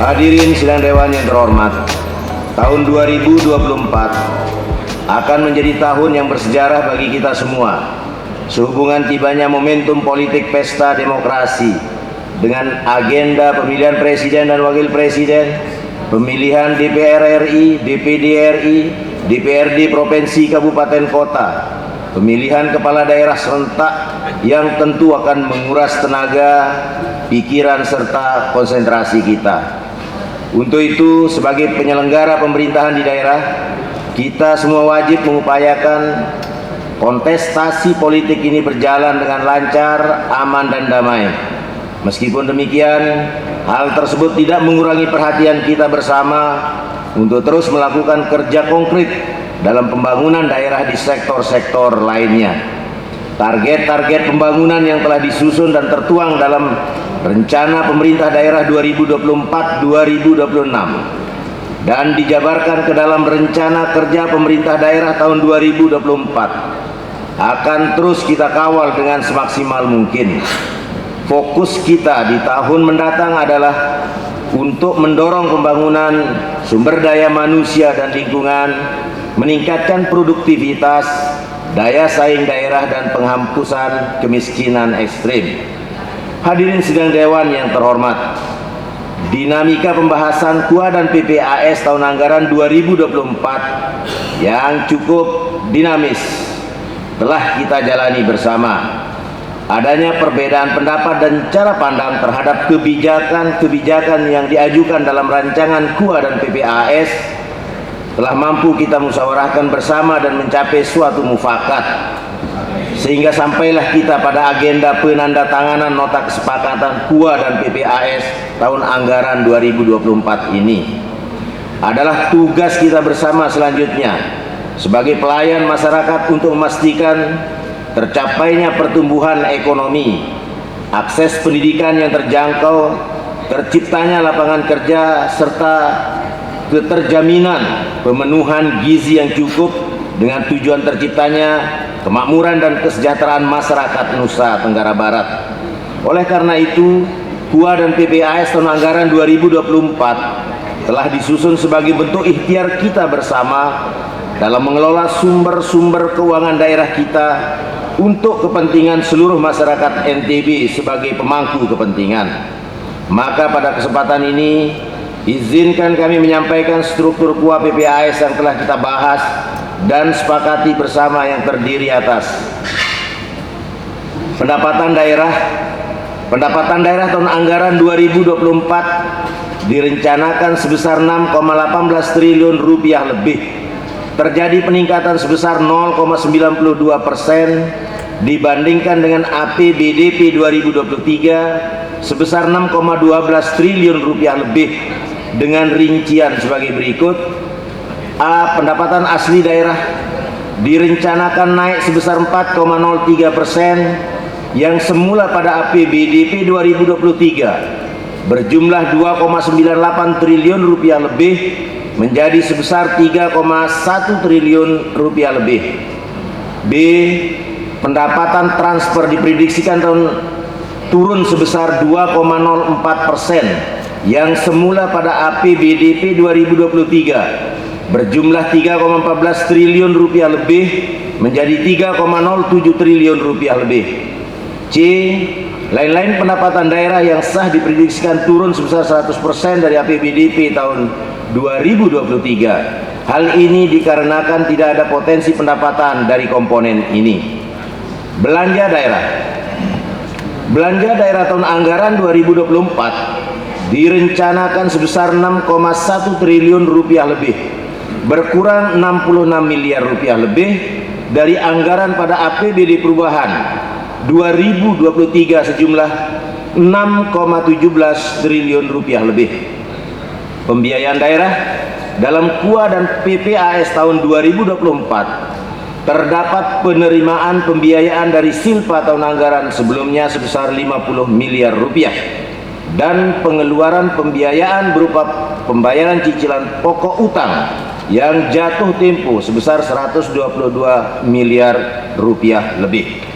Hadirin sidang dewan yang terhormat, tahun 2024 akan menjadi tahun yang bersejarah bagi kita semua sehubungan tibanya momentum politik pesta demokrasi dengan agenda pemilihan presiden dan wakil presiden, pemilihan DPR RI, DPD RI, DPRD provinsi kabupaten kota, pemilihan kepala daerah serentak yang tentu akan menguras tenaga, pikiran serta konsentrasi kita. Untuk itu, sebagai penyelenggara pemerintahan di daerah, kita semua wajib mengupayakan kontestasi politik ini berjalan dengan lancar, aman dan damai. Meskipun demikian, hal tersebut tidak mengurangi perhatian kita bersama untuk terus melakukan kerja konkret dalam pembangunan daerah di sektor-sektor lainnya. Target-target pembangunan yang telah disusun dan tertuang dalam Rencana Pemerintah Daerah 2024-2026 dan dijabarkan ke dalam Rencana Kerja Pemerintah Daerah tahun 2024 akan terus kita kawal dengan semaksimal mungkin. Fokus kita di tahun mendatang adalah untuk mendorong pembangunan sumber daya manusia dan lingkungan, meningkatkan produktivitas, daya saing daerah dan penghapusan kemiskinan ekstrim. Hadirin sidang dewan yang terhormat, dinamika pembahasan KUA dan PPAS tahun anggaran 2024 yang cukup dinamis telah kita jalani bersama. Adanya perbedaan pendapat dan cara pandang terhadap kebijakan-kebijakan yang diajukan dalam rancangan KUA dan PPAS telah mampu kita musyawarahkan bersama dan mencapai suatu mufakat, sehingga sampailah kita pada agenda penandatanganan nota kesepakatan KUA dan PPAS tahun anggaran 2024 ini. Adalah tugas kita bersama selanjutnya sebagai pelayan masyarakat untuk memastikan tercapainya pertumbuhan ekonomi, akses pendidikan yang terjangkau, terciptanya lapangan kerja, serta keterjaminan pemenuhan gizi yang cukup dengan tujuan terciptanya kemakmuran dan kesejahteraan masyarakat Nusa Tenggara Barat. Oleh karena itu, KUA dan PPAS tahun anggaran 2024 telah disusun sebagai bentuk ikhtiar kita bersama dalam mengelola sumber-sumber keuangan daerah kita untuk kepentingan seluruh masyarakat NTB sebagai pemangku kepentingan. Maka pada kesempatan ini, izinkan kami menyampaikan struktur KUA PPAS yang telah kita bahas dan sepakati bersama yang terdiri atas pendapatan daerah tahun anggaran 2024 direncanakan sebesar 6,18 triliun rupiah lebih. Terjadi peningkatan sebesar 0,92% dibandingkan dengan APBDP 2023 sebesar 6,12 triliun rupiah lebih, dengan rincian sebagai berikut. A. Pendapatan asli daerah direncanakan naik sebesar 4,03% yang semula pada APBDP 2023 berjumlah 2,98 triliun rupiah lebih menjadi sebesar 3,1 triliun rupiah lebih. B. Pendapatan transfer diprediksikan turun sebesar 2,04% yang semula pada APBDP 2023 berjumlah 3,14 triliun rupiah lebih menjadi 3,07 triliun rupiah lebih. C. Lain-lain pendapatan daerah yang sah diprediksikan turun sebesar 100% dari APBDP tahun 2023. Hal ini dikarenakan tidak ada potensi pendapatan dari komponen ini. Belanja daerah tahun anggaran 2024 direncanakan sebesar 6,1 triliun rupiah lebih, berkurang 66 miliar rupiah lebih dari anggaran pada APBD perubahan 2023 sejumlah 6,17 triliun rupiah lebih. Pembiayaan daerah dalam KUA dan PPAS tahun 2024 terdapat penerimaan pembiayaan dari Silpa tahun anggaran sebelumnya sebesar 50 miliar rupiah dan pengeluaran pembiayaan berupa pembayaran cicilan pokok utang yang jatuh tempo sebesar 122 miliar rupiah lebih.